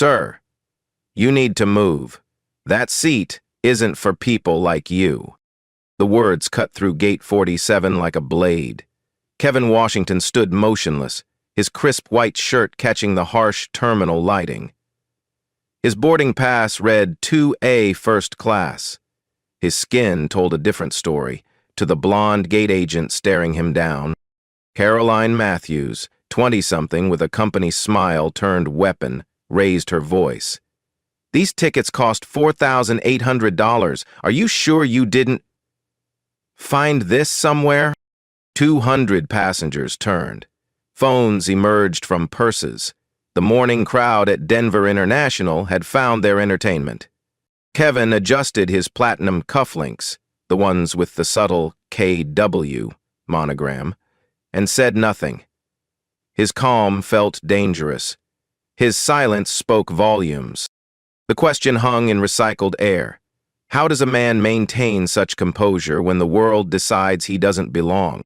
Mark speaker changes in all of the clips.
Speaker 1: Sir, you need to move. That seat isn't for people like you. The words cut through gate 47 like a blade. Kevin Washington stood motionless, his crisp white shirt catching the harsh terminal lighting. His boarding pass read 2A First Class. His skin told a different story to the blonde gate agent staring him down. Caroline Matthews, 20-something with a company smile turned weapon, raised her voice. These tickets cost $4,800. Are you sure you didn't find this somewhere? 200 passengers turned. Phones emerged from purses. The morning crowd at Denver International had found their entertainment. Kevin adjusted his platinum cufflinks, the ones with the subtle KW monogram, and said nothing. His calm felt dangerous. His silence spoke volumes. The question hung in recycled air. How does a man maintain such composure when the world decides he doesn't belong?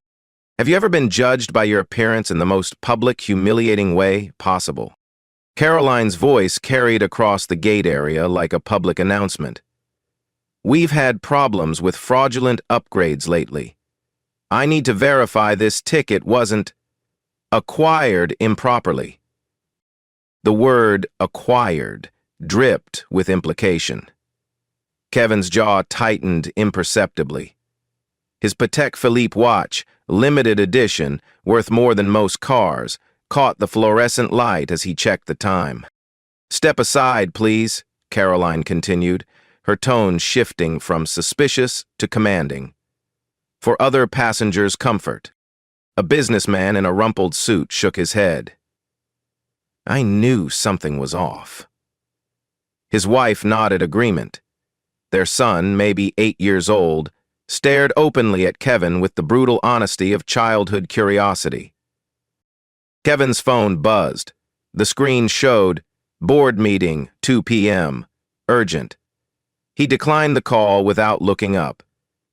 Speaker 1: Have you ever been judged by your appearance in the most public, humiliating way possible? Caroline's voice carried across the gate area like a public announcement. We've had problems with fraudulent upgrades lately. I need to verify this ticket wasn't acquired improperly. The word acquired dripped with implication. Kevin's jaw tightened imperceptibly. His Patek Philippe watch, limited edition, worth more than most cars, caught the fluorescent light as he checked the time. "Step aside, please," Caroline continued, her tone shifting from suspicious to commanding. "For other passengers' comfort." A businessman in a rumpled suit shook his head. I knew something was off. His wife nodded agreement. Their son, maybe 8 years old, stared openly at Kevin with the brutal honesty of childhood curiosity. Kevin's phone buzzed. The screen showed, "Board meeting, 2 p.m. Urgent." He declined the call without looking up.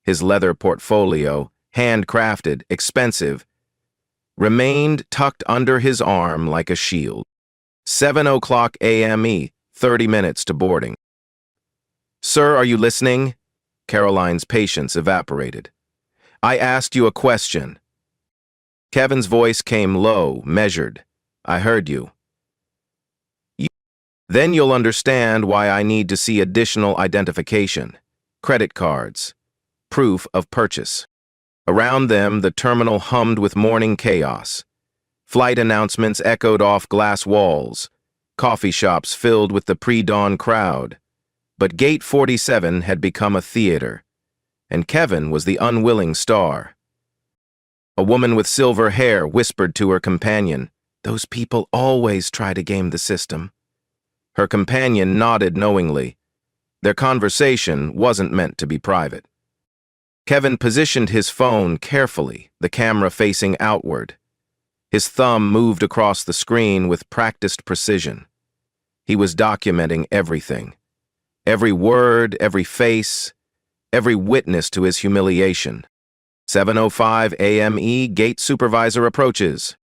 Speaker 1: His leather portfolio, handcrafted, expensive, remained tucked under his arm like a shield. 7:00 a.m. 30 minutes to boarding. "Sir, are you listening?" Caroline's patience evaporated. "I asked you a question." Kevin's voice came low, measured. "I heard you." Then you'll understand why I need to see additional identification. Credit cards. Proof of purchase. Around them, the terminal hummed with morning chaos. Flight announcements echoed off glass walls. Coffee shops filled with the pre-dawn crowd. But Gate 47 had become a theater, and Kevin was the unwilling star. A woman with silver hair whispered to her companion, "Those people always try to game the system." Her companion nodded knowingly. Their conversation wasn't meant to be private. Kevin positioned his phone carefully, the camera facing outward. His thumb moved across the screen with practiced precision. He was documenting everything. Every word, every face, every witness to his humiliation. 7:05 a.m. Gate supervisor approaches.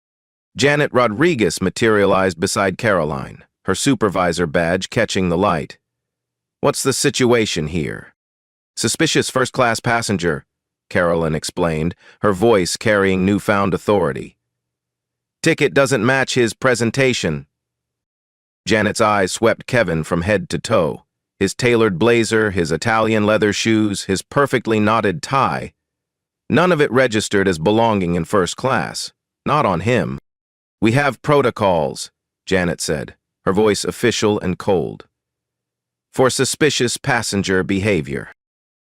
Speaker 1: Janet Rodriguez materialized beside Caroline, her supervisor badge catching the light. "What's the situation here?" "Suspicious first-class passenger," Caroline explained, her voice carrying newfound authority. "Ticket doesn't match his presentation." Janet's eyes swept Kevin from head to toe. His tailored blazer, his Italian leather shoes, his perfectly knotted tie. None of it registered as belonging in first class. Not on him. "We have protocols," Janet said, her voice official and cold. "For suspicious passenger behavior."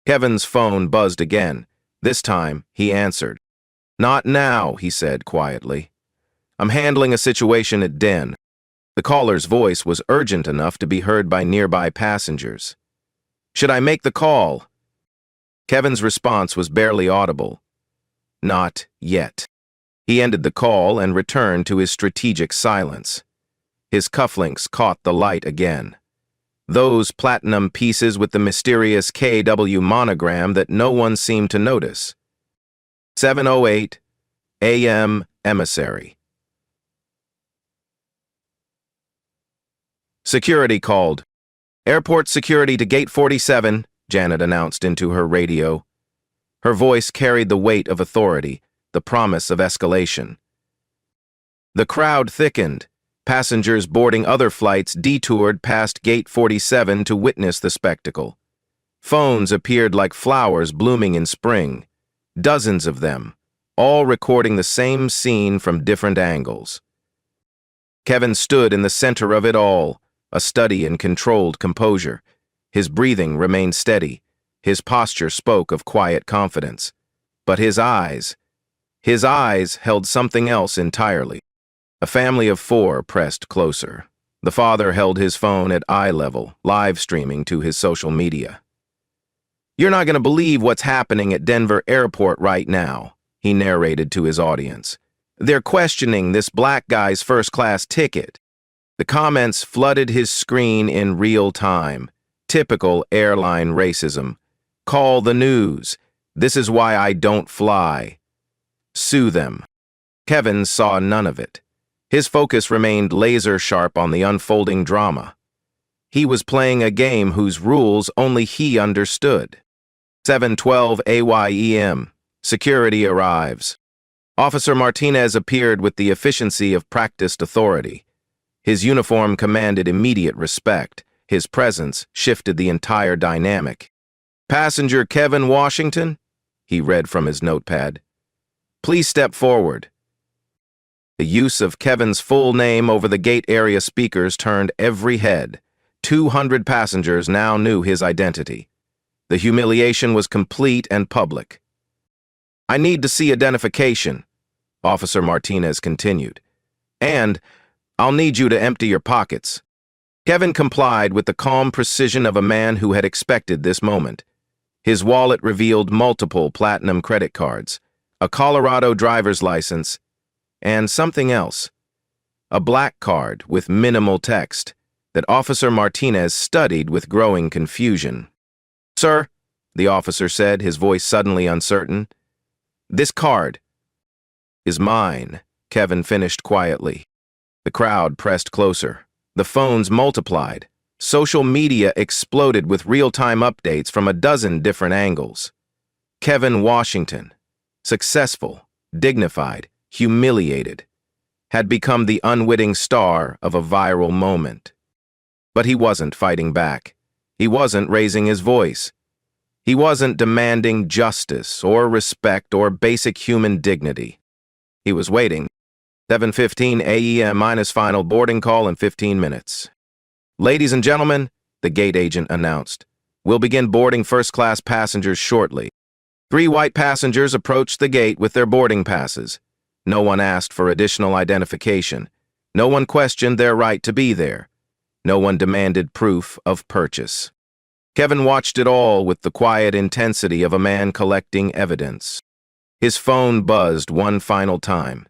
Speaker 1: Kevin's phone buzzed again. This time, he answered. "Not now," he said quietly. "I'm handling a situation at Den." The caller's voice was urgent enough to be heard by nearby passengers. "Should I make the call?" Kevin's response was barely audible. "Not yet." He ended the call and returned to his strategic silence. His cufflinks caught the light again. Those platinum pieces with the mysterious KW monogram that no one seemed to notice. 7:08 a.m. Emissary. Security called. Airport security to gate 47, Janet announced into her radio. Her voice carried the weight of authority, the promise of escalation. The crowd thickened. Passengers boarding other flights detoured past gate 47 to witness the spectacle. Phones appeared like flowers blooming in spring, dozens of them, all recording the same scene from different angles. Kevin stood in the center of it all, a study in controlled composure. His breathing remained steady. His posture spoke of quiet confidence. But his eyes held something else entirely. A family of 4 pressed closer. The father held his phone at eye level, live streaming to his social media. "You're not going to believe what's happening at Denver Airport right now," he narrated to his audience. "They're questioning this black guy's first-class ticket." The comments flooded his screen in real time. Typical airline racism. "Call the news. This is why I don't fly. Sue them." Kevin saw none of it. His focus remained laser-sharp on the unfolding drama. He was playing a game whose rules only he understood. 7:12 AYEM. Security arrives. Officer Martinez appeared with the efficiency of practiced authority. His uniform commanded immediate respect. His presence shifted the entire dynamic. "Passenger Kevin Washington," he read from his notepad. "Please step forward." The use of Kevin's full name over the gate area speakers turned every head. 200 passengers now knew his identity. The humiliation was complete and public. "I need to see identification," Officer Martinez continued. "And I'll need you to empty your pockets." Kevin complied with the calm precision of a man who had expected this moment. His wallet revealed multiple platinum credit cards, a Colorado driver's license, and something else. A black card with minimal text that Officer Martinez studied with growing confusion. "Sir," the officer said, his voice suddenly uncertain, "this card is mine," Kevin finished quietly. The crowd pressed closer. The phones multiplied. Social media exploded with real-time updates from a dozen different angles. Kevin Washington, successful, dignified, humiliated, had become the unwitting star of a viral moment. But he wasn't fighting back. He wasn't raising his voice. He wasn't demanding justice or respect or basic human dignity. He was waiting. 7:15 AEM minus final boarding call in 15 minutes. "Ladies and gentlemen," the gate agent announced, "we'll begin boarding first-class passengers shortly." 3 white passengers approached the gate with their boarding passes. No one asked for additional identification. No one questioned their right to be there. No one demanded proof of purchase. Kevin watched it all with the quiet intensity of a man collecting evidence. His phone buzzed one final time.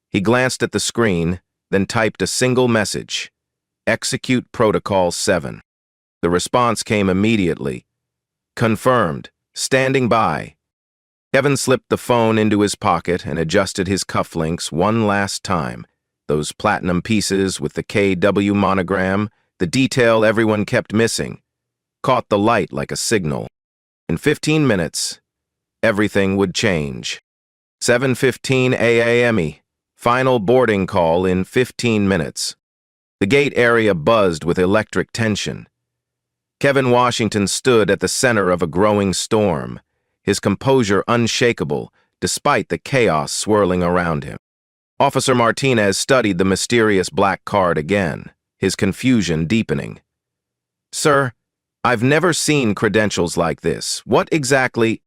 Speaker 1: He glanced at the screen, then typed a single message: "Execute Protocol 7. The response came immediately. "Confirmed. Standing by." Kevin slipped the phone into his pocket and adjusted his cufflinks one last time. Those platinum pieces with the KW monogram, the detail everyone kept missing, caught the light like a signal. In 15 minutes, everything would change. 7:15 AAME. Final boarding call in 15 minutes. The gate area buzzed with electric tension. Kevin Washington stood at the center of a growing storm, his composure unshakable despite the chaos swirling around him. Officer Martinez studied the mysterious black card again, his confusion deepening. "Sir, I've never seen credentials like this. What exactly—"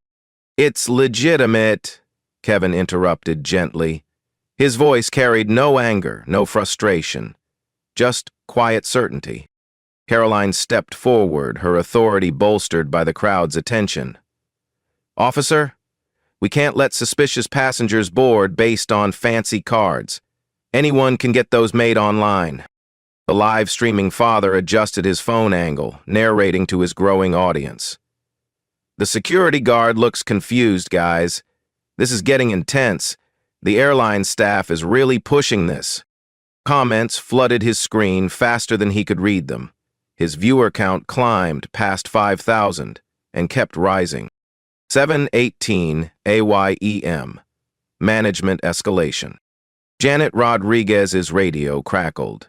Speaker 1: "It's legitimate," Kevin interrupted gently. His voice carried no anger, no frustration, just quiet certainty. Caroline stepped forward, her authority bolstered by the crowd's attention. "Officer, we can't let suspicious passengers board based on fancy cards. Anyone can get those made online." The live-streaming father adjusted his phone angle, narrating to his growing audience. "The security guard looks confused, guys. This is getting intense. The airline staff is really pushing this." Comments flooded his screen faster than he could read them. His viewer count climbed past 5,000 and kept rising. 718 AYEM. Management escalation. Janet Rodriguez's radio crackled.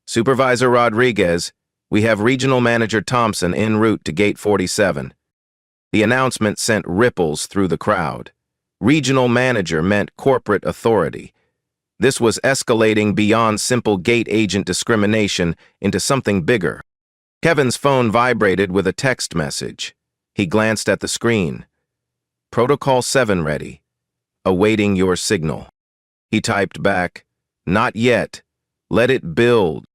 Speaker 1: Supervisor Rodriguez, we have Regional Manager Thompson en route to Gate 47. The announcement sent ripples through the crowd. Regional Manager meant corporate authority. This was escalating beyond simple gate agent discrimination into something bigger. Kevin's phone vibrated with a text message. He glanced at the screen. Protocol 7 ready. Awaiting your signal. He typed back, not yet. Let it build.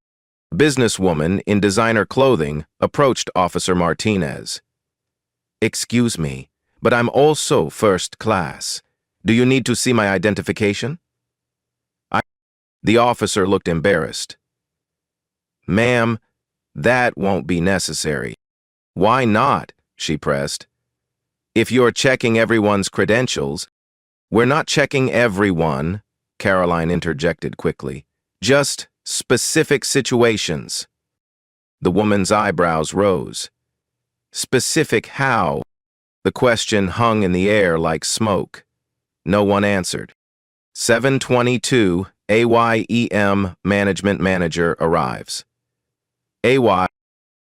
Speaker 1: A businesswoman in designer clothing approached Officer Martinez. Excuse me, but I'm also first class. Do you need to see my identification? The officer looked embarrassed. Ma'am, that won't be necessary. Why not? She pressed. If you're checking everyone's credentials. We're not checking everyone, Caroline interjected quickly. Just specific situations. The woman's eyebrows rose. Specific how? The question hung in the air like smoke. No one answered. 722 AYEM Management Manager arrives.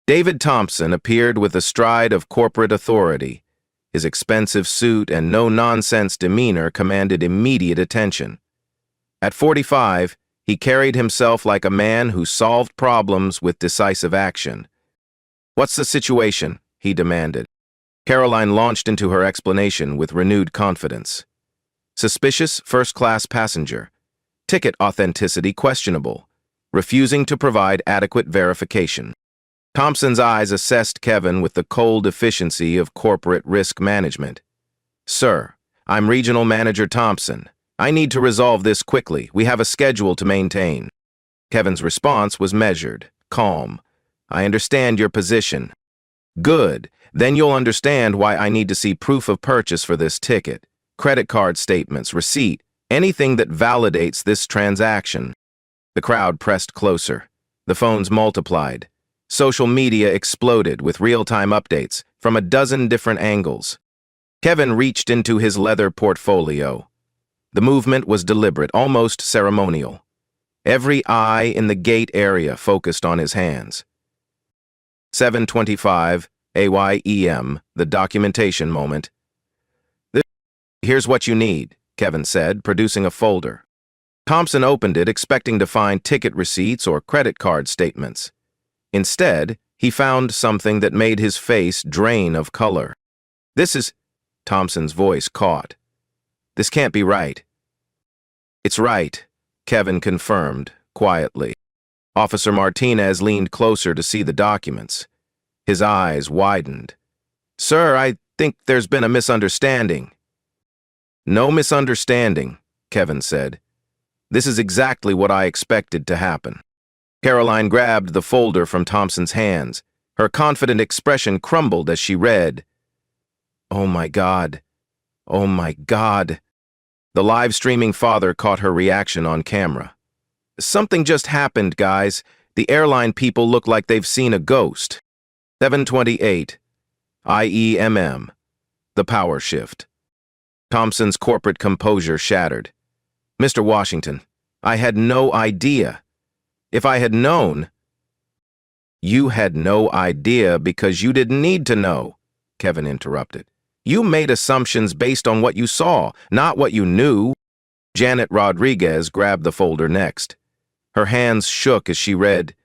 Speaker 1: David Thompson appeared with the stride of corporate authority. His expensive suit and no-nonsense demeanor commanded immediate attention. At 45, he carried himself like a man who solved problems with decisive action. What's the situation? He demanded. Caroline launched into her explanation with renewed confidence. Suspicious first-class passenger. Ticket authenticity questionable. Refusing to provide adequate verification. Thompson's eyes assessed Kevin with the cold efficiency of corporate risk management. Sir, I'm Regional Manager Thompson. I need to resolve this quickly. We have a schedule to maintain. Kevin's response was measured, calm. I understand your position. Good. Then you'll understand why I need to see proof of purchase for this ticket. Credit card statements, receipt, anything that validates this transaction. The crowd pressed closer. The phones multiplied. Social media exploded with real-time updates from a dozen different angles. Kevin reached into his leather portfolio. The movement was deliberate, almost ceremonial. Every eye in the gate area focused on his hands. 725 AYEM, the documentation moment. Here's what you need, Kevin said, producing a folder. Thompson opened it, expecting to find ticket receipts or credit card statements. Instead, he found something that made his face drain of color. This is... Thompson's voice caught. This can't be right. It's right, Kevin confirmed, quietly. Officer Martinez leaned closer to see the documents. His eyes widened. Sir, I think there's been a misunderstanding. No misunderstanding, Kevin said. This is exactly what I expected to happen. Caroline grabbed the folder from Thompson's hands. Her confident expression crumbled as she read. Oh my God. Oh my God. The live-streaming father caught her reaction on camera. Something just happened, guys. The airline people look like they've seen a ghost. 728. IEMM. The power shift. Thompson's corporate composure shattered. Mr. Washington, I had no idea. If I had known... You had no idea because you didn't need to know, Kevin interrupted. You made assumptions based on what you saw, not what you knew. Janet Rodriguez grabbed the folder next. Her hands shook as she read,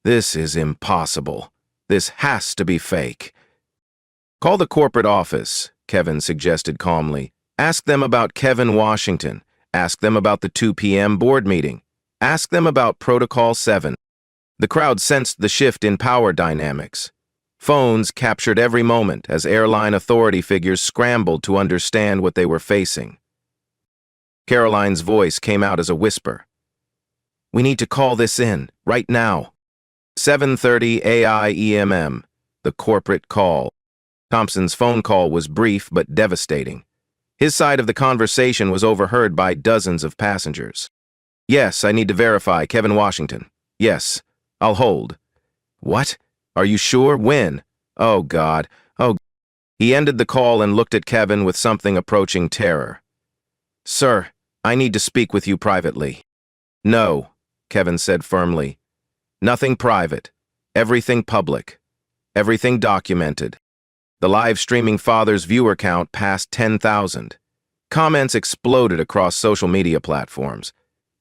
Speaker 1: This is impossible. This has to be fake. Call the corporate office, Kevin suggested calmly. Ask them about Kevin Washington. Ask them about the 2 p.m. board meeting. Ask them about Protocol 7. The crowd sensed the shift in power dynamics. Phones captured every moment as airline authority figures scrambled to understand what they were facing. Caroline's voice came out as a whisper. We need to call this in, right now. 7:30 AIEMM, the corporate call. Thompson's phone call was brief but devastating. His side of the conversation was overheard by dozens of passengers. Yes, I need to verify. Kevin Washington. Yes, I'll hold. What? Are you sure? When? Oh, God. Oh. He ended the call and looked at Kevin with something approaching terror. Sir, I need to speak with you privately. No, Kevin said firmly. Nothing private. Everything public. Everything documented. The live streaming father's viewer count passed 10,000. Comments exploded across social media platforms.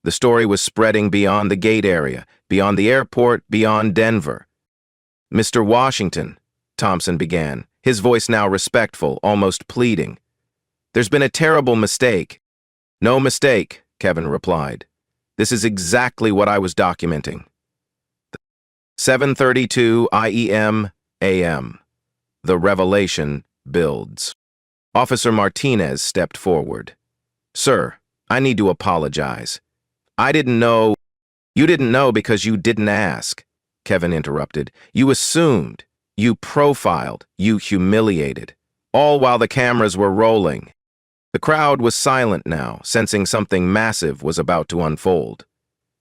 Speaker 1: The story was spreading beyond the gate area, beyond the airport, beyond Denver. Mr. Washington, Thompson began, his voice now respectful, almost pleading. There's been a terrible mistake. No mistake, Kevin replied. This is exactly what I was documenting. 7:32 IEM AM. The revelation builds. Officer Martinez stepped forward. Sir, I need to apologize. I didn't know. You didn't know because you didn't ask, Kevin interrupted. You assumed, you profiled, you humiliated, all while the cameras were rolling. The crowd was silent now, sensing something massive was about to unfold.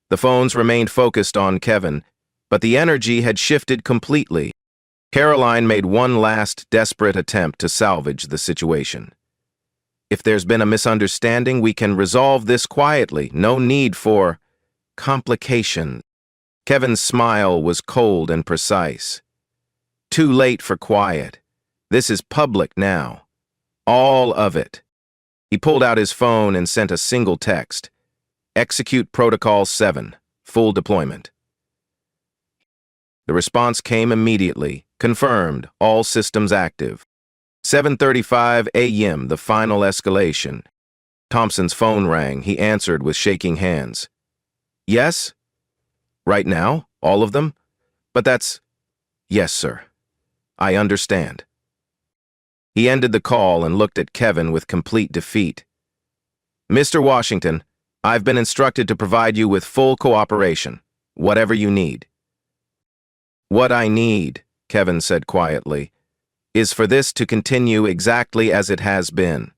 Speaker 1: The phones remained focused on Kevin, but the energy had shifted completely. Caroline made one last desperate attempt to salvage the situation. If there's been a misunderstanding, we can resolve this quietly. No need for complication. Kevin's smile was cold and precise. Too late for quiet. This is public now. All of it. He pulled out his phone and sent a single text. Execute Protocol 7. Full deployment. The response came immediately. Confirmed. All systems active. 7:35 a.m. The final escalation. Thompson's phone rang. He answered with shaking hands. Yes? Right now? All of them? But that's... Yes, sir. I understand. He ended the call and looked at Kevin with complete defeat. Mr. Washington, I've been instructed to provide you with full cooperation, whatever you need. What I need, Kevin said quietly, is for this to continue exactly as it has been.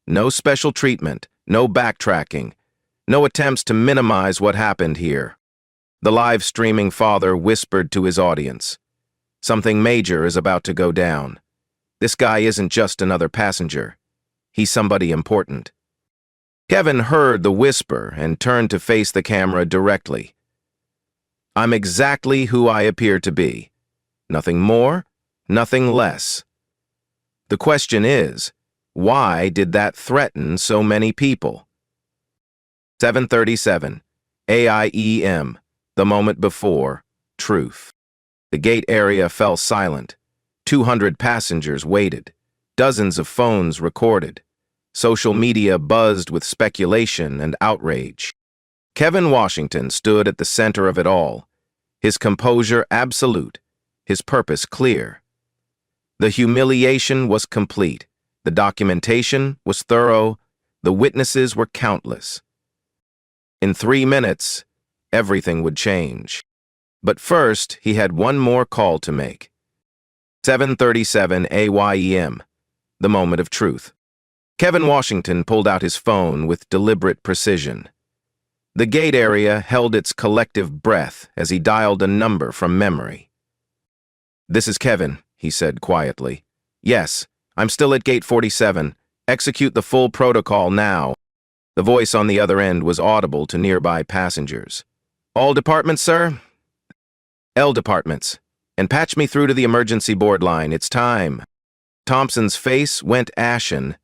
Speaker 1: No special treatment, no backtracking, no attempts to minimize what happened here. The live streaming father whispered to his audience. Something major is about to go down. This guy isn't just another passenger. He's somebody important. Kevin heard the whisper and turned to face the camera directly. I'm exactly who I appear to be. Nothing more, nothing less. The question is, why did that threaten so many people? 7:37 AIEM, the moment before, truth. The gate area fell silent. 200 passengers waited. Dozens of phones recorded. Social media buzzed with speculation and outrage. Kevin Washington stood at the center of it all, his composure absolute, his purpose clear. The humiliation was complete. The documentation was thorough. The witnesses were countless. In 3 minutes, everything would change. But first, he had one more call to make. 7:37 AYEM, the moment of truth. Kevin Washington pulled out his phone with deliberate precision. The gate area held its collective breath as he dialed a number from memory. This is Kevin, he said quietly. Yes, I'm still at gate 47. Execute the full protocol now. The voice on the other end was audible to nearby passengers. All departments, sir? L departments. And patch me through to the emergency board line. It's time. Thompson's face went ashen.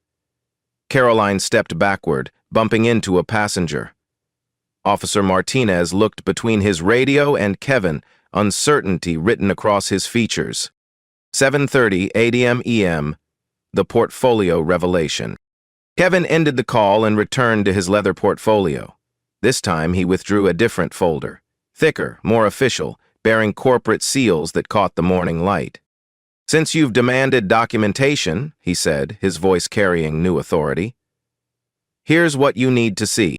Speaker 1: Caroline stepped backward, bumping into a passenger. Officer Martinez looked between his radio and Kevin, uncertainty written across his features. 7:30 ADM EM, the portfolio revelation. Kevin ended the call and returned to his leather portfolio. This time he withdrew a different folder, thicker, more official, bearing corporate seals that caught the morning light. Since you've demanded documentation, he said, his voice carrying new authority, here's what you need to see.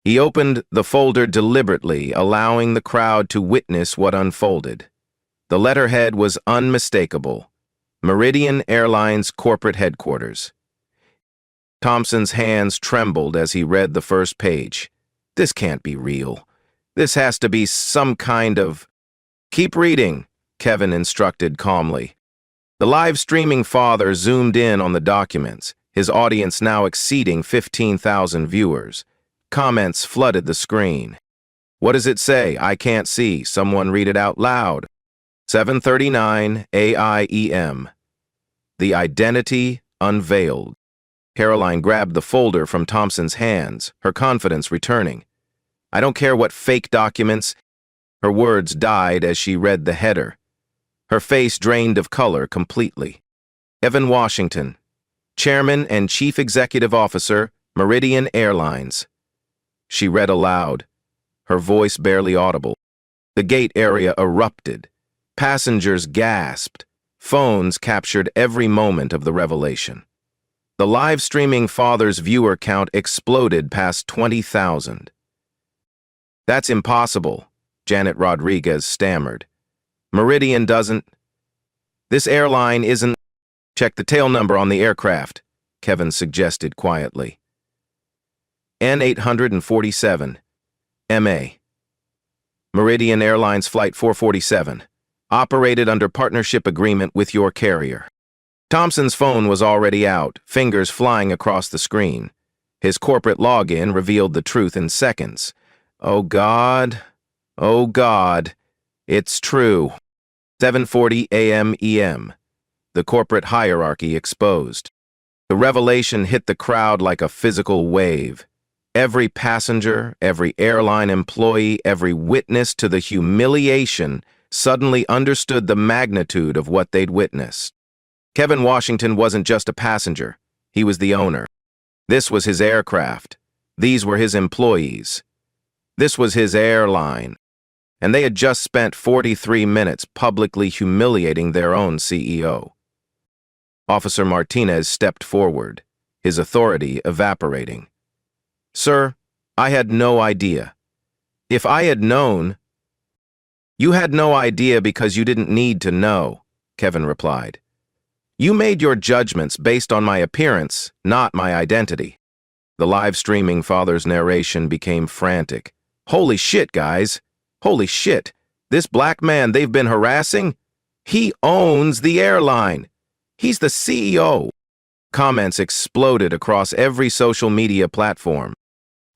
Speaker 1: He opened the folder deliberately, allowing the crowd to witness what unfolded. The letterhead was unmistakable. Meridian Airlines Corporate Headquarters. Thompson's hands trembled as he read the first page. This can't be real. This has to be some kind of... Keep reading, Kevin instructed calmly. The live streaming father zoomed in on the documents, his audience now exceeding 15,000 viewers. Comments flooded the screen. What does it say? I can't see. Someone read it out loud. 7:39 a.m. The identity unveiled. Caroline grabbed the folder from Thompson's hands, her confidence returning. I don't care what fake documents. Her words died as she read the header. Her face drained of color completely. Evan Washington, Chairman and Chief Executive Officer, Meridian Airlines. She read aloud, her voice barely audible. The gate area erupted. Passengers gasped. Phones captured every moment of the revelation. The live streaming father's viewer count exploded past 20,000. That's impossible, Janet Rodriguez stammered. Meridian doesn't... This airline isn't... Check the tail number on the aircraft, Kevin suggested quietly. N847, MA. Meridian Airlines Flight 447, operated under partnership agreement with your carrier. Thompson's phone was already out, fingers flying across the screen. His corporate login revealed the truth in seconds. Oh God, it's true. 7:40 a.m. EM. The corporate hierarchy exposed. The revelation hit the crowd like a physical wave. Every passenger, every airline employee, every witness to the humiliation suddenly understood the magnitude of what they'd witnessed. Kevin Washington wasn't just a passenger. He was the owner. This was his aircraft. These were his employees. This was his airline. And they had just spent 43 minutes publicly humiliating their own CEO. Officer Martinez stepped forward, his authority evaporating. Sir, I had no idea. If I had known... You had no idea because you didn't need to know, Kevin replied. You made your judgments based on my appearance, not my identity. The live streaming father's narration became frantic. Holy shit, guys. Holy shit. This black man they've been harassing? He owns the airline. He's the CEO. Comments exploded across every social media platform.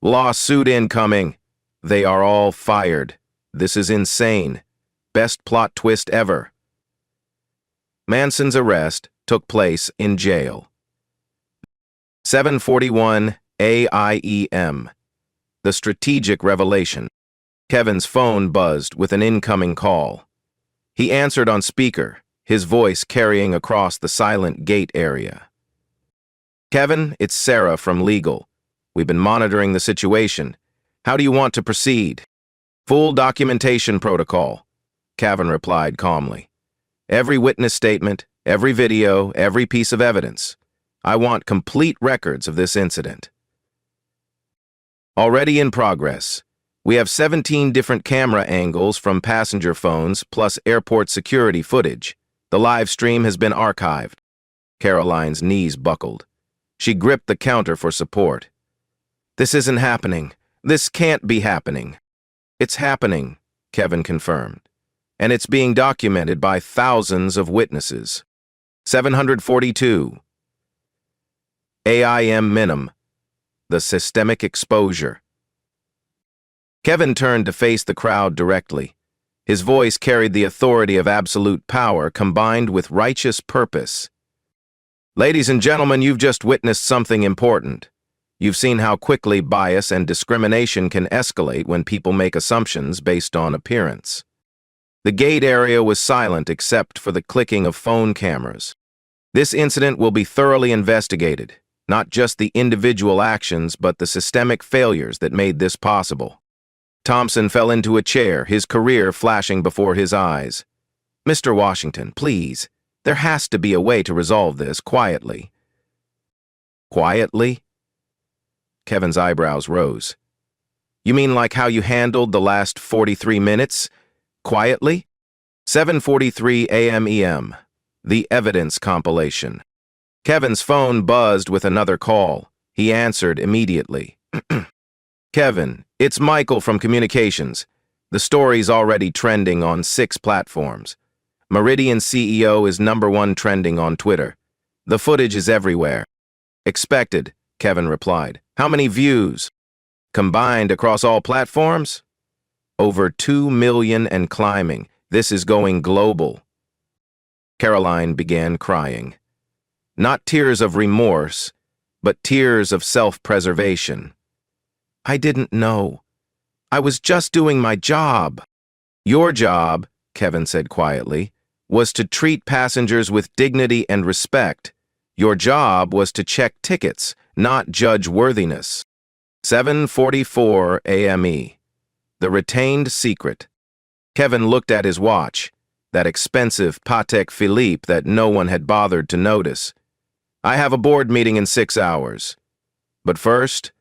Speaker 1: Lawsuit incoming. They are all fired. This is insane. Best plot twist ever. Manson's arrest took place in jail. 7:41 a.m. The strategic revelation. Kevin's phone buzzed with an incoming call. He answered on speaker, his voice carrying across the silent gate area. Kevin, it's Sarah from legal. We've been monitoring the situation. How do you want to proceed? Full documentation protocol, Kevin replied calmly. Every witness statement, every video, every piece of evidence. I want complete records of this incident. Already in progress. We have 17 different camera angles from passenger phones plus airport security footage. The live stream has been archived. Caroline's knees buckled. She gripped the counter for support. This isn't happening. This can't be happening. It's happening, Kevin confirmed. And it's being documented by thousands of witnesses. 742. AIM minim. The systemic exposure. Kevin turned to face the crowd directly. His voice carried the authority of absolute power combined with righteous purpose. Ladies and gentlemen, you've just witnessed something important. You've seen how quickly bias and discrimination can escalate when people make assumptions based on appearance. The gate area was silent except for the clicking of phone cameras. This incident will be thoroughly investigated, not just the individual actions but the systemic failures that made this possible. Thompson fell into a chair, his career flashing before his eyes. Mr. Washington, please, there has to be a way to resolve this quietly. Quietly? Kevin's eyebrows rose. You mean like how you handled the last 43 minutes? Quietly? 7:43 a.m. EM. The evidence compilation. Kevin's phone buzzed with another call. He answered immediately. Kevin, it's Michael from Communications. The story's already trending on 6 platforms. Meridian CEO is #1 trending on Twitter. The footage is everywhere. Expected, Kevin replied. How many views? Combined across all platforms? Over 2 million and climbing. This is going global. Caroline began crying. Not tears of remorse, but tears of self-preservation. I didn't know. I was just doing my job. Your job, Kevin said quietly, was to treat passengers with dignity and respect. Your job was to check tickets, not judge worthiness. 7:44 a.m.e. The retained secret. Kevin looked at his watch, that expensive Patek Philippe that no one had bothered to notice. I have a board meeting in 6 hours. But first,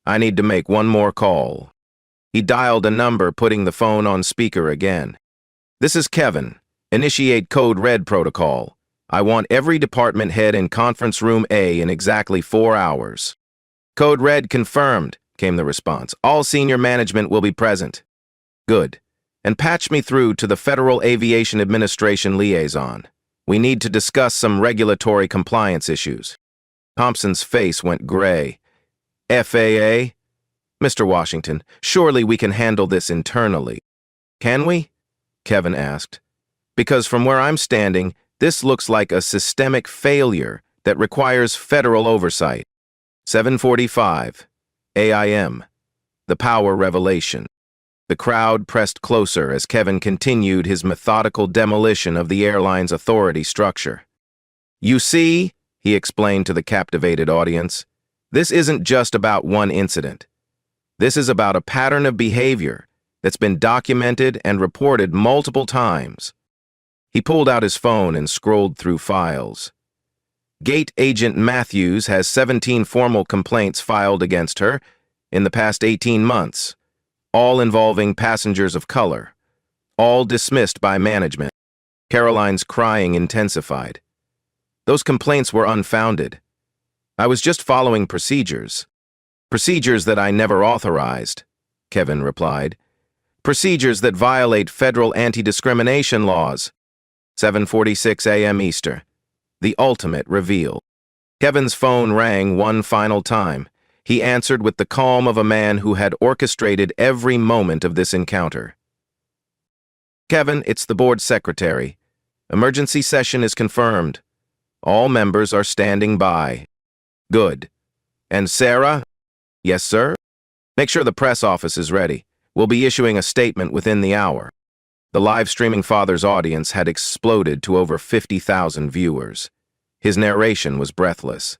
Speaker 1: I need to make one more call. He dialed a number, putting the phone on speaker again. This is Kevin. Initiate Code Red protocol. I want every department head in Conference Room A in exactly 4 hours. Code Red confirmed, came the response. All senior management will be present. Good. And patch me through to the Federal Aviation Administration liaison. We need to discuss some regulatory compliance issues. Thompson's face went gray. FAA? Mr. Washington, surely we can handle this internally. Can we? Kevin asked. Because from where I'm standing, this looks like a systemic failure that requires federal oversight. 7:45 a.m. The power revelation. The crowd pressed closer as Kevin continued his methodical demolition of the airline's authority structure. You see, he explained to the captivated audience, this isn't just about one incident. This is about a pattern of behavior that's been documented and reported multiple times. He pulled out his phone and scrolled through files. Gate Agent Matthews has 17 formal complaints filed against her in the past 18 months, all involving passengers of color, all dismissed by management. Caroline's crying intensified. Those complaints were unfounded. I was just following procedures. Procedures that I never authorized, Kevin replied. Procedures that violate federal anti-discrimination laws. 7:46 a.m. Eastern. The ultimate reveal. Kevin's phone rang one final time. He answered with the calm of a man who had orchestrated every moment of this encounter. Kevin, it's the board secretary. Emergency session is confirmed. All members are standing by. Good. And Sarah? Yes, sir? Make sure the press office is ready. We'll be issuing a statement within the hour. The live streaming father's audience had exploded to over 50,000 viewers. His narration was breathless.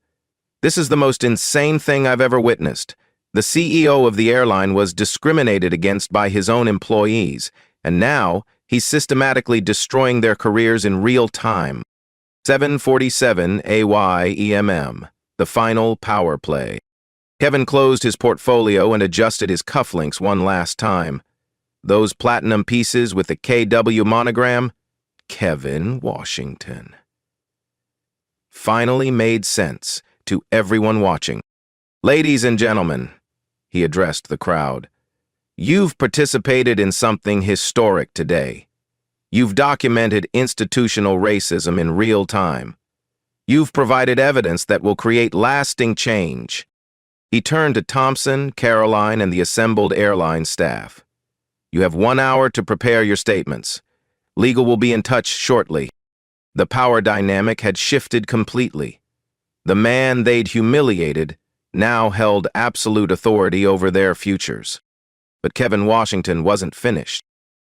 Speaker 1: This is the most insane thing I've ever witnessed. The CEO of the airline was discriminated against by his own employees, and now he's systematically destroying their careers in real time. 7:47 a.m. The final power play. Kevin closed his portfolio and adjusted his cufflinks one last time. Those platinum pieces with the KW monogram, Kevin Washington, finally made sense to everyone watching. Ladies and gentlemen, he addressed the crowd, you've participated in something historic today. You've documented institutional racism in real time. You've provided evidence that will create lasting change. He turned to Thompson, Caroline, and the assembled airline staff. You have 1 hour to prepare your statements. Legal will be in touch shortly. The power dynamic had shifted completely. The man they'd humiliated now held absolute authority over their futures. But Kevin Washington wasn't finished.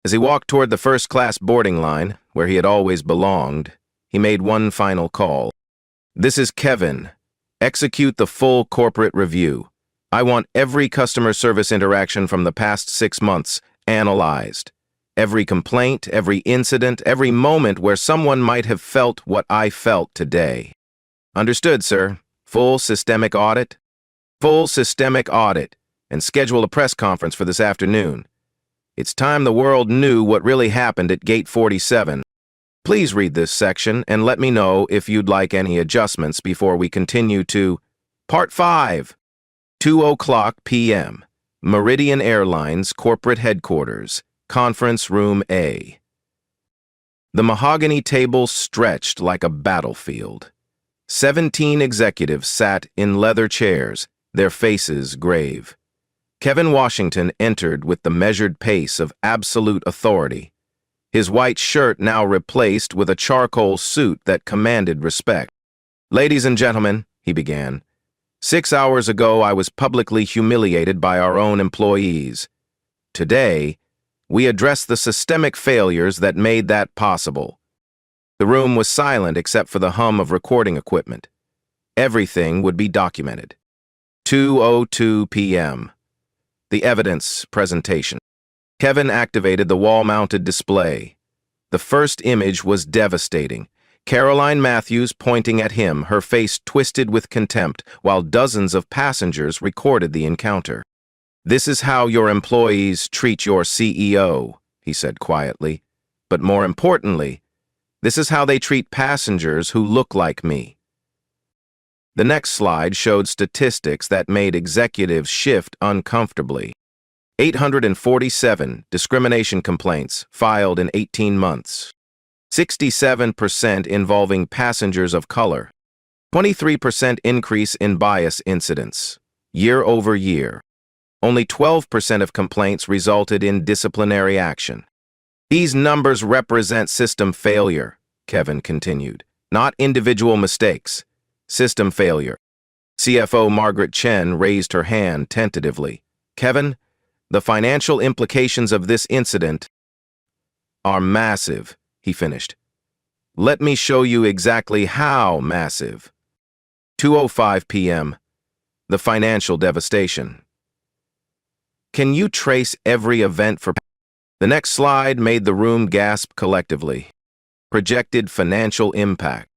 Speaker 1: As he walked toward the first-class boarding line, where he had always belonged, he made one final call. This is Kevin. Execute the full corporate review. I want every customer service interaction from the past 6 months analyzed. Every complaint, every incident, every moment where someone might have felt what I felt today. Understood, sir. Full systemic audit? Full systemic audit. And schedule a press conference for this afternoon. It's time the world knew what really happened at Gate 47. Please read this section and let me know if you'd like any adjustments before we continue to Part 5, 2:00 p.m. Meridian Airlines Corporate Headquarters, Conference Room A. The mahogany table stretched like a battlefield. 17 executives sat in leather chairs, their faces grave. Kevin Washington entered with the measured pace of absolute authority, his white shirt now replaced with a charcoal suit that commanded respect. "Ladies and gentlemen," he began, "6 hours ago I was publicly humiliated by our own employees. Today, we address the systemic failures that made that possible." The room was silent except for the hum of recording equipment. Everything would be documented. 2:02 p.m. The evidence presentation. Kevin activated the wall-mounted display. The first image was devastating. Caroline Matthews pointing at him, her face twisted with contempt, while dozens of passengers recorded the encounter. "This is how your employees treat your CEO," he said quietly. "But more importantly, this is how they treat passengers who look like me." The next slide showed statistics that made executives shift uncomfortably. 847 discrimination complaints filed in 18 months. 67% involving passengers of color. 23% increase in bias incidents, year over year. Only 12% of complaints resulted in disciplinary action. "These numbers represent system failure," Kevin continued, "not individual mistakes. System failure." CFO Margaret Chen raised her hand tentatively. "Kevin, the financial implications of this incident are massive," he finished. "Let me show you exactly how massive." 2:05 p.m. The financial devastation. Can you trace every event for... The next slide made the room gasp collectively. Projected financial impact.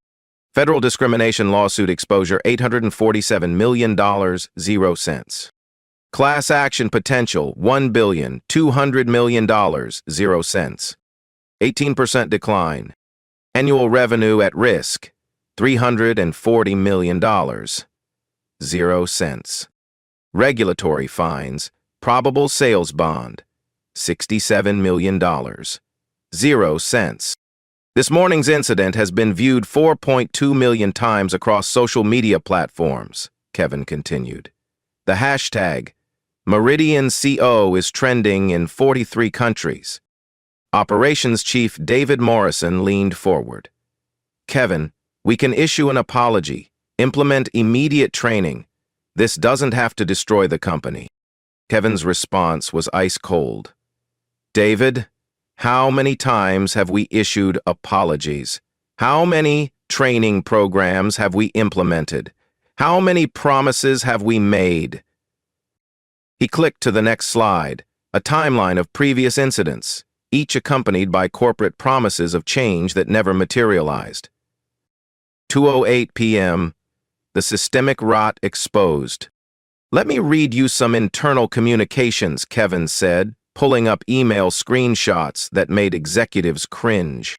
Speaker 1: Federal discrimination lawsuit exposure, $847 million, 0 cents. Class action potential, $1,200 million, 0 cents. 18% decline. Annual revenue at risk, $340 million, 0 cents. Regulatory fines, probable sales bond, $67 million, 0 cents. This morning's incident has been viewed 4.2 million times across social media platforms, Kevin continued. The hashtag, #MeridianCO, is trending in 43 countries. Operations Chief David Morrison leaned forward. "Kevin, we can issue an apology, implement immediate training. This doesn't have to destroy the company." Kevin's response was ice cold. "David, how many times have we issued apologies? How many training programs have we implemented? How many promises have we made?" He clicked to the next slide, a timeline of previous incidents, each accompanied by corporate promises of change that never materialized. 2:08 p.m. The systemic rot exposed. "Let me read you some internal communications," Kevin said, pulling up email screenshots that made executives cringe.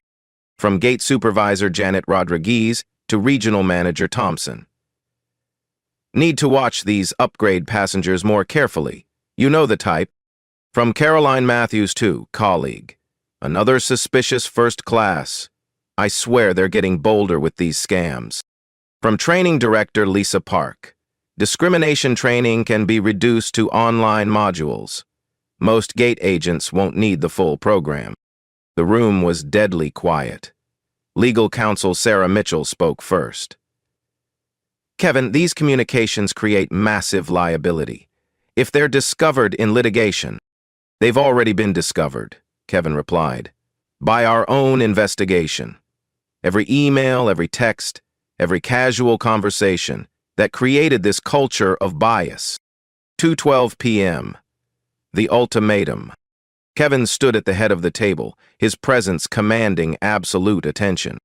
Speaker 1: From gate supervisor Janet Rodriguez to regional manager Thompson. "Need to watch these upgrade passengers more carefully. You know the type." From Caroline Matthews to colleague. "Another suspicious first class. I swear they're getting bolder with these scams." From training director Lisa Park. "Discrimination training can be reduced to online modules. Most gate agents won't need the full program." The room was deadly quiet. Legal counsel Sarah Mitchell spoke first. "Kevin, these communications create massive liability. If they're discovered in litigation..." "They've already been discovered," Kevin replied, "by our own investigation. Every email, every text, every casual conversation that created this culture of bias." 2:12 p.m. The ultimatum. Kevin stood at the head of the table, his presence commanding absolute attention.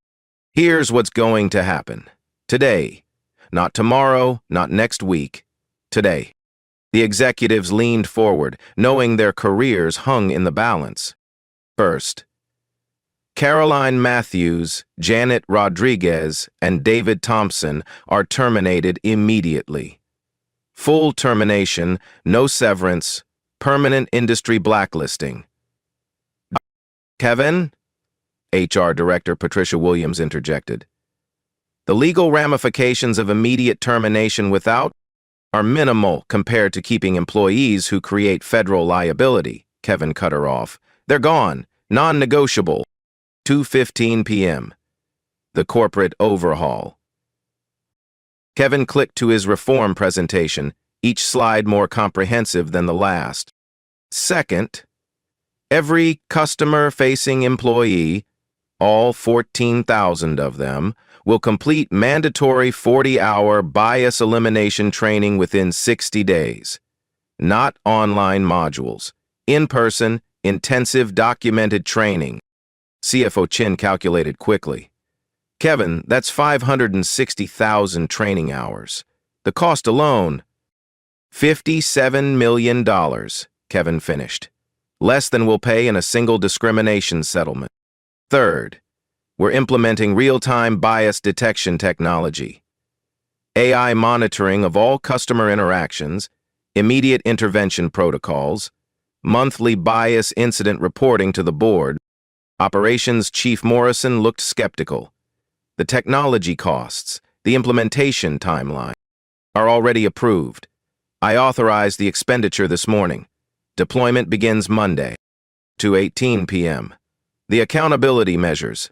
Speaker 1: "Here's what's going to happen. Today. Not tomorrow, not next week. Today." The executives leaned forward, knowing their careers hung in the balance. First, Caroline Matthews, Janet Rodriguez, and David Thompson are terminated immediately. Full termination, no severance, permanent industry blacklisting. Kevin? HR Director Patricia Williams interjected. The legal ramifications of immediate termination without are minimal compared to keeping employees who create federal liability, Kevin cut her off. They're gone, non-negotiable. 2:15 p.m. The corporate overhaul. Kevin clicked to his reform presentation, each slide more comprehensive than the last. Second, every customer-facing employee, all 14,000 of them, will complete mandatory 40-hour bias elimination training within 60 days. Not online modules. In-person, intensive documented training. CFO Chin calculated quickly. Kevin, that's 560,000 training hours. The cost alone, $57 million, Kevin finished. Less than we'll pay in a single discrimination settlement. Third, we're implementing real-time bias detection technology. AI monitoring of all customer interactions, immediate intervention protocols, monthly bias incident reporting to the board. Operations Chief Morrison looked skeptical. The technology costs, the implementation timeline, are already approved. I authorized the expenditure this morning. Deployment begins Monday, 2:18 p.m. The accountability measures.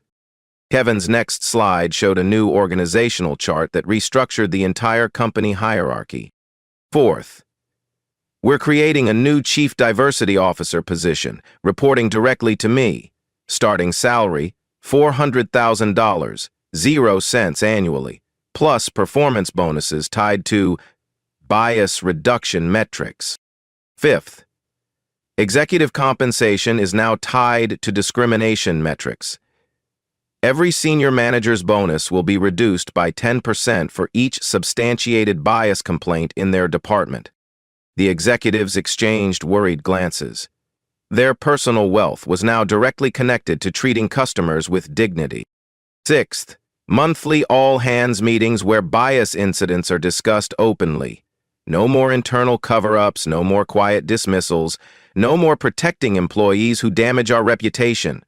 Speaker 1: Kevin's next slide showed a new organizational chart that restructured the entire company hierarchy. Fourth, we're creating a new Chief Diversity Officer position, reporting directly to me. Starting salary, $400,000, 0 cents annually, plus performance bonuses tied to bias reduction metrics. Fifth, executive compensation is now tied to discrimination metrics. Every senior manager's bonus will be reduced by 10% for each substantiated bias complaint in their department. The executives exchanged worried glances. Their personal wealth was now directly connected to treating customers with dignity. Sixth, monthly all-hands meetings where bias incidents are discussed openly. No more internal cover-ups, no more quiet dismissals, no more protecting employees who damage our reputation.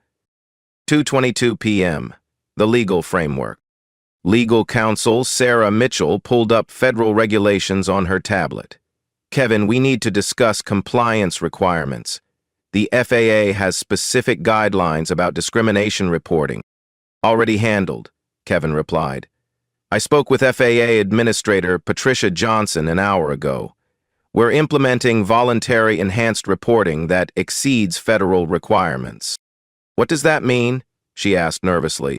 Speaker 1: 2:22 p.m. The legal framework. Legal counsel Sarah Mitchell pulled up federal regulations on her tablet. Kevin, we need to discuss compliance requirements. The FAA has specific guidelines about discrimination reporting. Already handled, Kevin replied. I spoke with FAA Administrator Patricia Johnson an hour ago. We're implementing voluntary enhanced reporting that exceeds federal requirements. What does that mean? She asked nervously.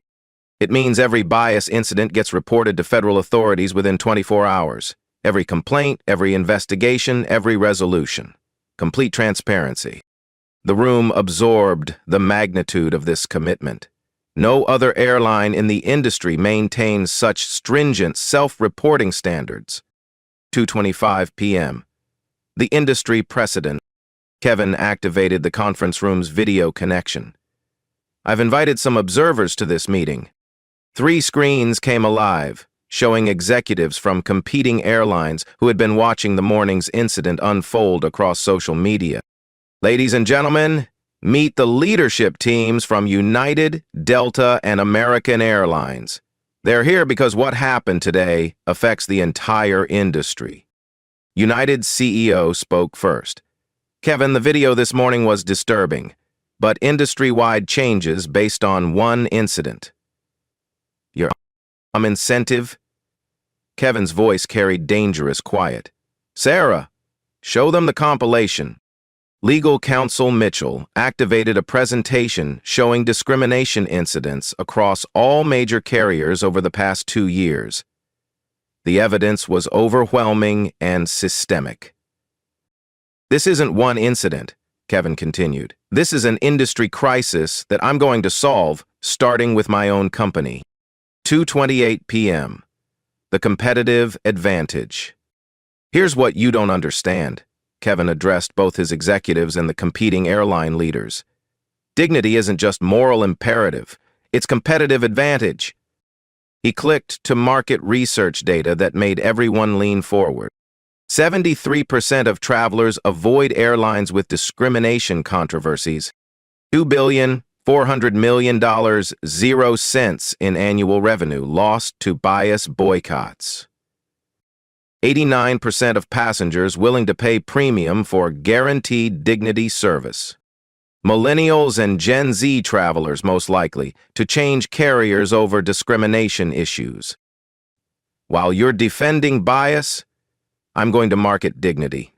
Speaker 1: It means every bias incident gets reported to federal authorities within 24 hours. Every complaint, every investigation, every resolution. Complete transparency. The room absorbed the magnitude of this commitment. No other airline in the industry maintains such stringent self-reporting standards. 2:25 p.m. The industry precedent. Kevin activated the conference room's video connection. I've invited some observers to this meeting. 3 screens came alive, showing executives from competing airlines who had been watching the morning's incident unfold across social media. Ladies and gentlemen, meet the leadership teams from United, Delta, and American Airlines. They're here because what happened today affects the entire industry. United's CEO spoke first. Kevin, the video this morning was disturbing, but industry-wide changes based on one incident. Your incentive? Kevin's voice carried dangerous quiet. Sarah, show them the compilation. Legal counsel Mitchell activated a presentation showing discrimination incidents across all major carriers over the past 2 years. The evidence was overwhelming and systemic. This isn't one incident, Kevin continued. This is an industry crisis that I'm going to solve, starting with my own company. 2:28 p.m. The competitive advantage. Here's what you don't understand. Kevin addressed both his executives and the competing airline leaders. Dignity isn't just moral imperative, it's competitive advantage. He clicked to market research data that made everyone lean forward. 73% of travelers avoid airlines with discrimination controversies. $2,400,000,000, 0 cents in annual revenue lost to bias boycotts. 89% of passengers willing to pay premium for guaranteed dignity service. Millennials and Gen Z travelers most likely to change carriers over discrimination issues. While you're defending bias, I'm going to market dignity.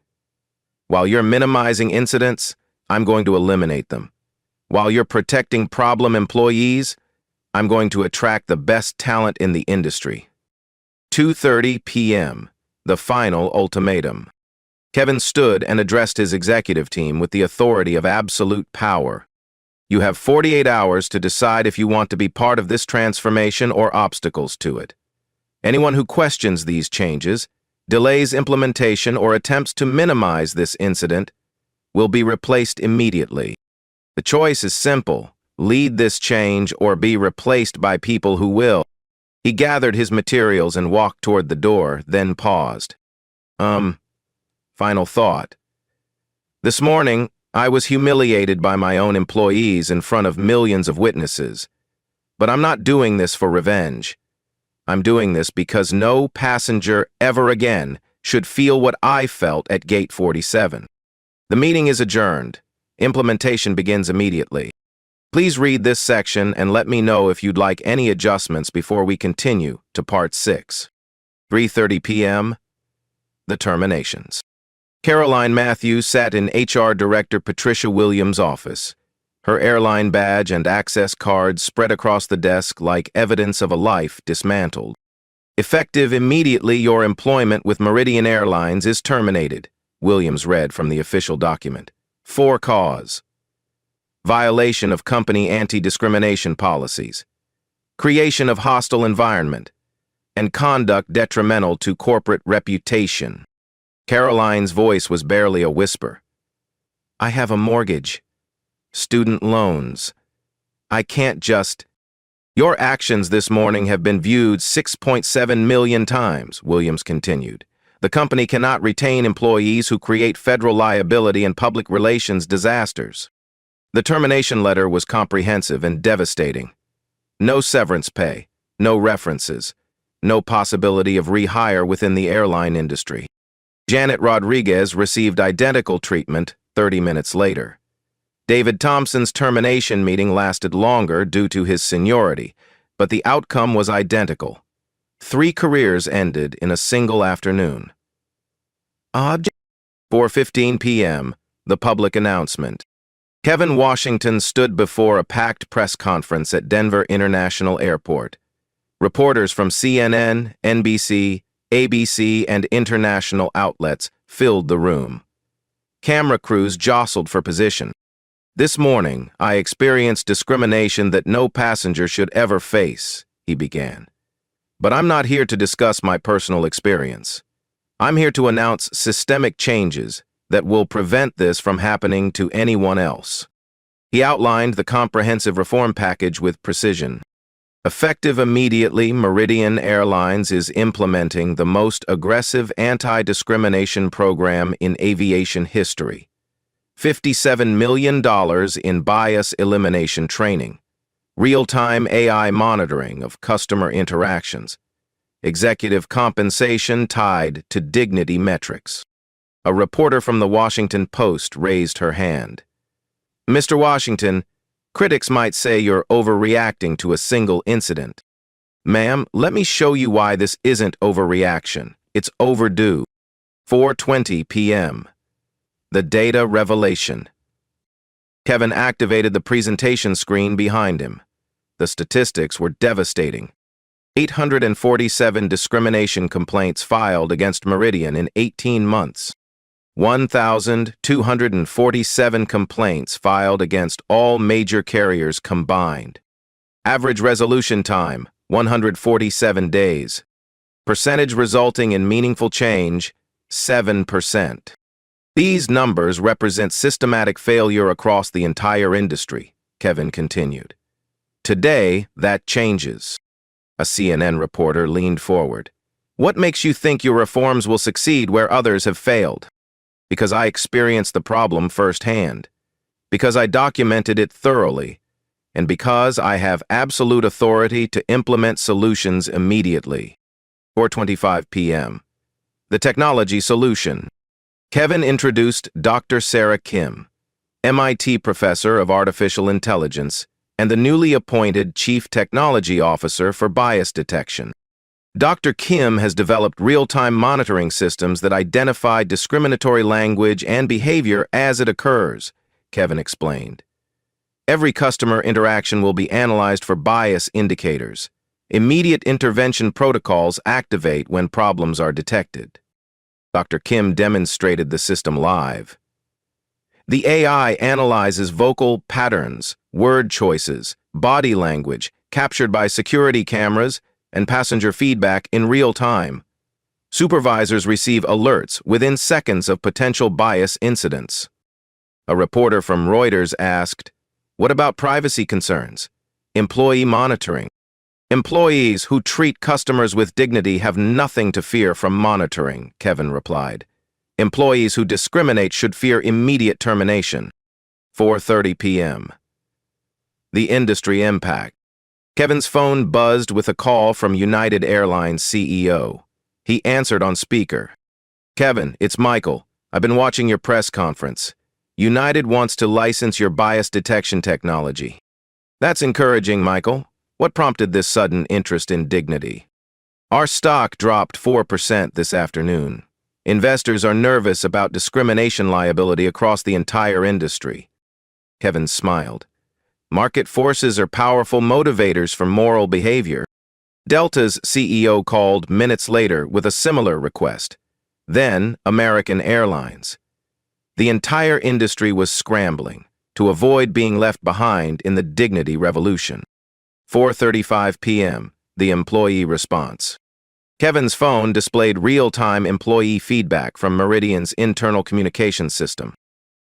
Speaker 1: While you're minimizing incidents, I'm going to eliminate them. While you're protecting problem employees, I'm going to attract the best talent in the industry. 2:30 p.m., the final ultimatum. Kevin stood and addressed his executive team with the authority of absolute power. You have 48 hours to decide if you want to be part of this transformation or obstacles to it. Anyone who questions these changes, delays implementation, or attempts to minimize this incident will be replaced immediately. The choice is simple: lead this change or be replaced by people who will. He gathered his materials and walked toward the door, then paused. Final thought. This morning, I was humiliated by my own employees in front of millions of witnesses. But I'm not doing this for revenge. I'm doing this because no passenger ever again should feel what I felt at Gate 47. The meeting is adjourned. Implementation begins immediately. Please read this section and let me know if you'd like any adjustments before we continue to Part 6. 3:30 p.m. The terminations. Caroline Matthews sat in HR Director Patricia Williams' office. Her airline badge and access cards spread across the desk like evidence of a life dismantled. Effective immediately, your employment with Meridian Airlines is terminated, Williams read from the official document. For cause: violation of company anti-discrimination policies, creation of hostile environment, and conduct detrimental to corporate reputation. Caroline's voice was barely a whisper. I have a mortgage, student loans. I can't just... Your actions this morning have been viewed 6.7 million times, Williams continued. The company cannot retain employees who create federal liability and public relations disasters. The termination letter was comprehensive and devastating. No severance pay, no references, no possibility of rehire within the airline industry. Janet Rodriguez received identical treatment 30 minutes later. David Thompson's termination meeting lasted longer due to his seniority, but the outcome was identical. 3 careers ended in a single afternoon. 4:15 p.m., the public announcement. Kevin Washington stood before a packed press conference at Denver International Airport. Reporters from CNN, NBC, ABC, and international outlets filled the room. Camera crews jostled for position. This morning, I experienced discrimination that no passenger should ever face, he began. But I'm not here to discuss my personal experience. I'm here to announce systemic changes that will prevent this from happening to anyone else. He outlined the comprehensive reform package with precision. Effective immediately, Meridian Airlines is implementing the most aggressive anti-discrimination program in aviation history. $57 million in bias elimination training, real-time AI monitoring of customer interactions, executive compensation tied to dignity metrics. A reporter from the Washington Post raised her hand. Mr. Washington, critics might say you're overreacting to a single incident. Ma'am, let me show you why this isn't overreaction. It's overdue. 4:20 p.m. The data revelation. Kevin activated the presentation screen behind him. The statistics were devastating. 847 discrimination complaints filed against Meridian in 18 months. 1,247 complaints filed against all major carriers combined. Average resolution time, 147 days. Percentage resulting in meaningful change, 7%. These numbers represent systematic failure across the entire industry, Kevin continued. Today, that changes. A CNN reporter leaned forward. What makes you think your reforms will succeed where others have failed? Because I experienced the problem firsthand, because I documented it thoroughly, and because I have absolute authority to implement solutions immediately. 4:25 p.m. The technology solution. Kevin introduced Dr. Sarah Kim, MIT professor of artificial intelligence and the newly appointed Chief Technology Officer for bias detection. Dr. Kim has developed real-time monitoring systems that identify discriminatory language and behavior as it occurs, Kevin explained. Every customer interaction will be analyzed for bias indicators. Immediate intervention protocols activate when problems are detected. Dr. Kim demonstrated the system live. The AI analyzes vocal patterns, word choices, body language, captured by security cameras, and passenger feedback in real time. Supervisors receive alerts within seconds of potential bias incidents. A reporter from Reuters asked, "What about privacy concerns? Employee monitoring?" "Employees who treat customers with dignity have nothing to fear from monitoring," Kevin replied. "Employees who discriminate should fear immediate termination." 4:30 p.m. The industry impact. Kevin's phone buzzed with a call from United Airlines CEO. He answered on speaker. "Kevin, it's Michael. I've been watching your press conference. United wants to license your bias detection technology." "That's encouraging, Michael. What prompted this sudden interest in dignity?" "Our stock dropped 4% this afternoon. Investors are nervous about discrimination liability across the entire industry." Kevin smiled. "Market forces are powerful motivators for moral behavior." Delta's CEO called minutes later with a similar request. Then American Airlines. The entire industry was scrambling to avoid being left behind in the dignity revolution. 4:35 p.m. The employee response. Kevin's phone displayed real-time employee feedback from Meridian's internal communications system.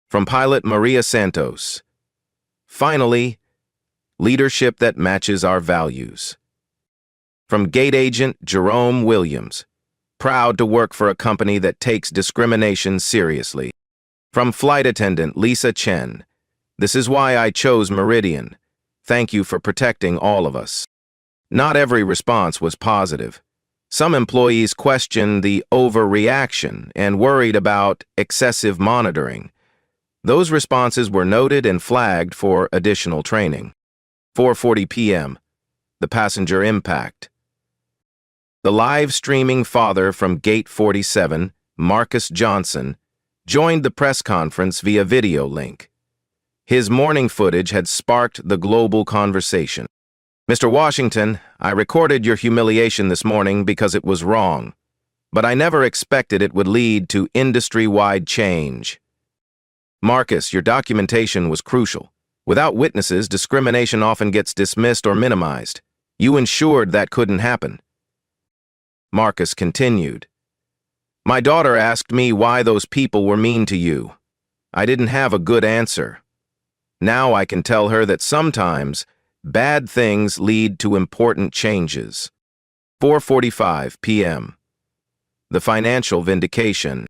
Speaker 1: From pilot Maria Santos. "Finally, leadership that matches our values." From gate agent Jerome Williams. "Proud to work for a company that takes discrimination seriously." From flight attendant Lisa Chen. "This is why I chose Meridian. Thank you for protecting all of us." Not every response was positive. Some employees questioned the overreaction and worried about excessive monitoring. Those responses were noted and flagged for additional training. 4:40 p.m. The passenger impact. The live streaming father from Gate 47, Marcus Johnson, joined the press conference via video link. His morning footage had sparked the global conversation. "Mr. Washington, I recorded your humiliation this morning because it was wrong, but I never expected it would lead to industry-wide change." "Marcus, your documentation was crucial. Without witnesses, discrimination often gets dismissed or minimized. You ensured that couldn't happen." Marcus continued. "My daughter asked me why those people were mean to you. I didn't have a good answer. Now I can tell her that sometimes bad things lead to important changes." 4:45 p.m. The financial vindication.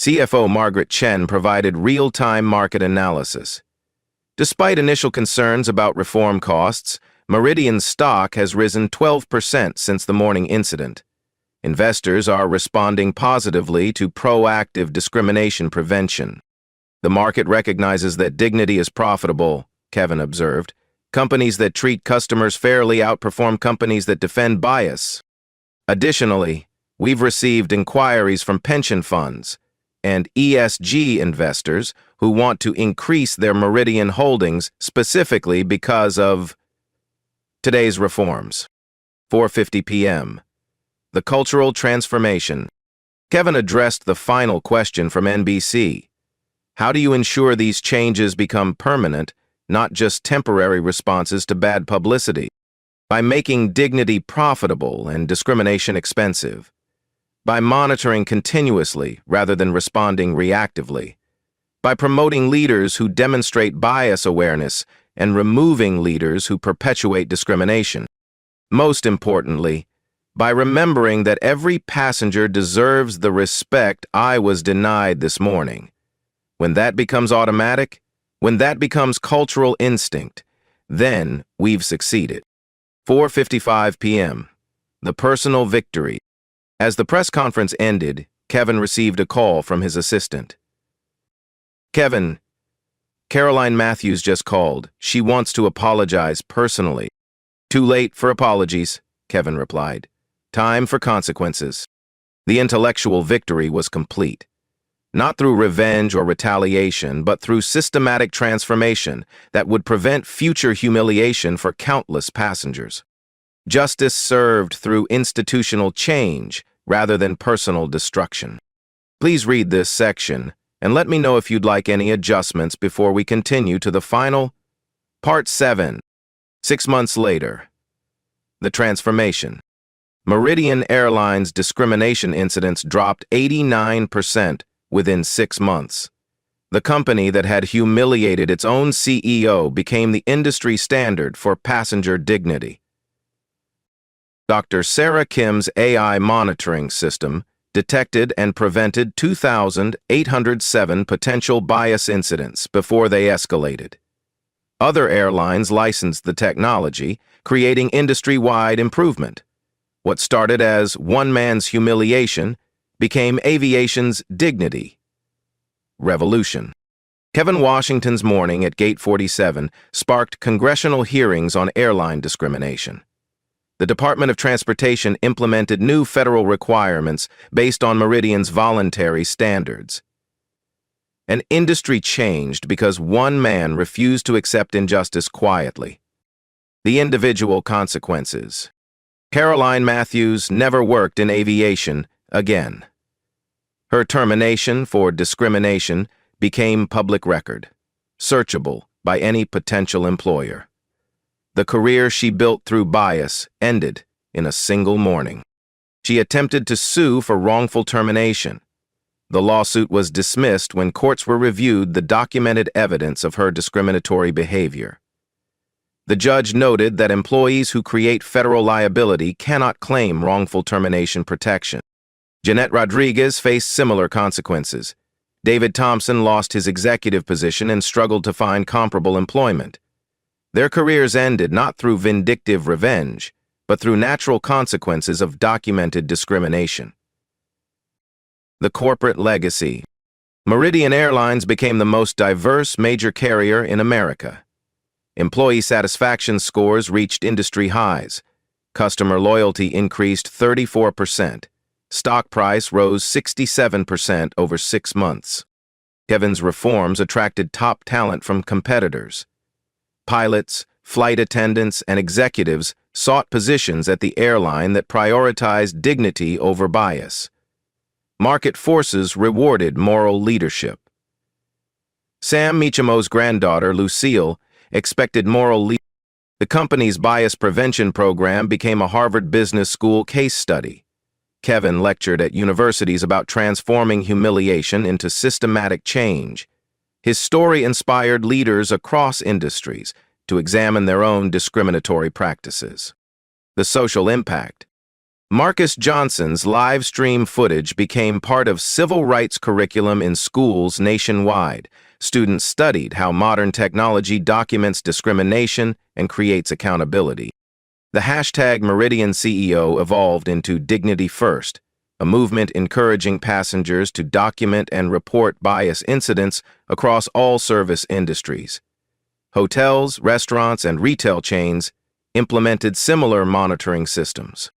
Speaker 1: CFO Margaret Chen provided real-time market analysis. Despite initial concerns about reform costs, Meridian's stock has risen 12% since the morning incident. Investors are responding positively to proactive discrimination prevention. "The market recognizes that dignity is profitable," Kevin observed. "Companies that treat customers fairly outperform companies that defend bias." Additionally, we've received inquiries from pension funds and ESG investors who want to increase their Meridian holdings specifically because of today's reforms. 4:50 p.m. The cultural transformation. Kevin addressed the final question from NBC. How do you ensure these changes become permanent, not just temporary responses to bad publicity? By making dignity profitable and discrimination expensive. By monitoring continuously rather than responding reactively. By promoting leaders who demonstrate bias awareness and removing leaders who perpetuate discrimination. Most importantly, by remembering that every passenger deserves the respect I was denied this morning. When that becomes automatic, when that becomes cultural instinct, then we've succeeded. 4:55 p.m. The personal victory. As the press conference ended, Kevin received a call from his assistant. "Kevin, Caroline Matthews just called. She wants to apologize personally." "Too late for apologies," Kevin replied. "Time for consequences." The intellectual victory was complete. Not through revenge or retaliation, but through systematic transformation that would prevent future humiliation for countless passengers. Justice served through institutional change rather than personal destruction. Please read this section and let me know if you'd like any adjustments before we continue to the final Part 7. 6 months later. The transformation. Meridian Airlines discrimination incidents dropped 89% within 6 months. The company that had humiliated its own CEO became the industry standard for passenger dignity. Dr. Sarah Kim's AI monitoring system detected and prevented 2,807 potential bias incidents before they escalated. Other airlines licensed the technology, creating industry-wide improvement. What started as one man's humiliation became aviation's dignity. Revolution. Kevin Washington's morning at Gate 47 sparked congressional hearings on airline discrimination. The Department of Transportation implemented new federal requirements based on Meridian's voluntary standards. An industry changed because one man refused to accept injustice quietly. The individual consequences. Caroline Matthews never worked in aviation again. Her termination for discrimination became public record, searchable by any potential employer. The career she built through bias ended in a single morning. She attempted to sue for wrongful termination. The lawsuit was dismissed when courts reviewed the documented evidence of her discriminatory behavior. The judge noted that employees who create federal liability cannot claim wrongful termination protection. Jeanette Rodriguez faced similar consequences. David Thompson lost his executive position and struggled to find comparable employment. Their careers ended not through vindictive revenge, but through natural consequences of documented discrimination. The corporate legacy. Meridian Airlines became the most diverse major carrier in America. Employee satisfaction scores reached industry highs. Customer loyalty increased 34%. Stock price rose 67% over 6 months. Kevin's reforms attracted top talent from competitors. Pilots, flight attendants, and executives sought positions at the airline that prioritized dignity over bias. Market forces rewarded moral leadership. Sam Meachimo's granddaughter, Lucille, expected moral leadership. The company's bias prevention program became a Harvard Business School case study. Kevin lectured at universities about transforming humiliation into systematic change. His story inspired leaders across industries to examine their own discriminatory practices. The social impact. Marcus Johnson's live stream footage became part of civil rights curriculum in schools nationwide. Students studied how modern technology documents discrimination and creates accountability. The hashtag Meridian CEO evolved into Dignity First, a movement encouraging passengers to document and report bias incidents across all service industries. Hotels, restaurants, and retail chains implemented similar monitoring systems.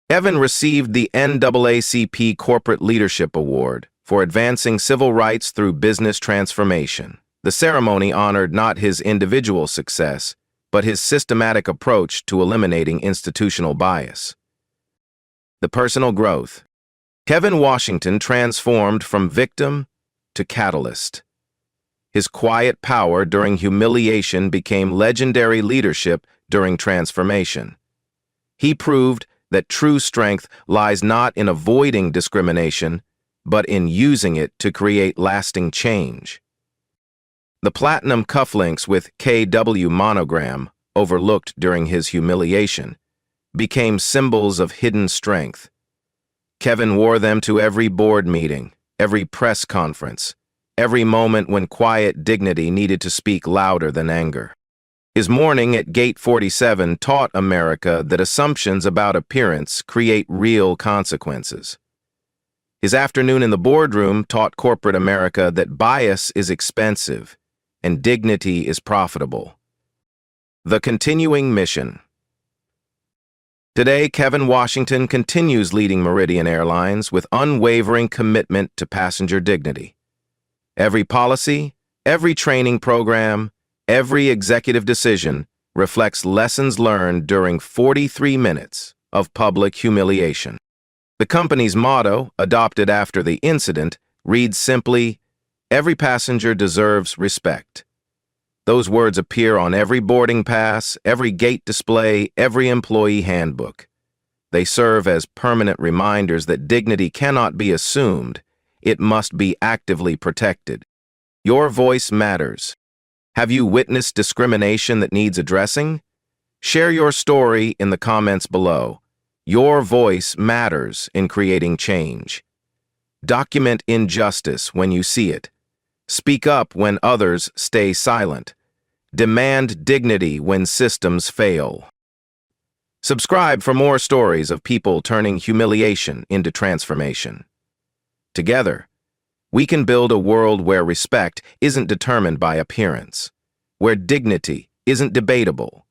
Speaker 1: Kevin received the NAACP Corporate Leadership Award for advancing civil rights through business transformation. The ceremony honored not his individual success, but his systematic approach to eliminating institutional bias. The personal growth. Kevin Washington transformed from victim to catalyst. His quiet power during humiliation became legendary leadership during transformation. He proved that true strength lies not in avoiding discrimination, but in using it to create lasting change. The platinum cufflinks with KW monogram, overlooked during his humiliation, became symbols of hidden strength. Kevin wore them to every board meeting, every press conference, every moment when quiet dignity needed to speak louder than anger. His morning at Gate 47 taught America that assumptions about appearance create real consequences. His afternoon in the boardroom taught corporate America that bias is expensive and dignity is profitable. The continuing mission. Today, Kevin Washington continues leading Meridian Airlines with unwavering commitment to passenger dignity. Every policy, every training program, every executive decision reflects lessons learned during 43 minutes of public humiliation. The company's motto, adopted after the incident, reads simply, "Every passenger deserves respect." Those words appear on every boarding pass, every gate display, every employee handbook. They serve as permanent reminders that dignity cannot be assumed, it must be actively protected. Your voice matters. Have you witnessed discrimination that needs addressing? Share your story in the comments below. Your voice matters in creating change. Document injustice when you see it. Speak up when others stay silent. Demand dignity when systems fail. Subscribe for more stories of people turning humiliation into transformation. Together, we can build a world where respect isn't determined by appearance, where dignity isn't debatable,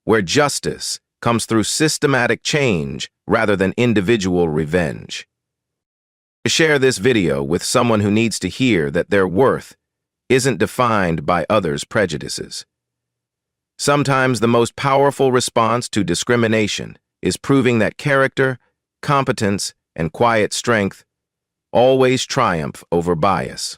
Speaker 1: where justice comes through systematic change rather than individual revenge. Share this video with someone who needs to hear that their worth isn't defined by others' prejudices. Sometimes the most powerful response to discrimination is proving that character, competence, and quiet strength always triumph over bias.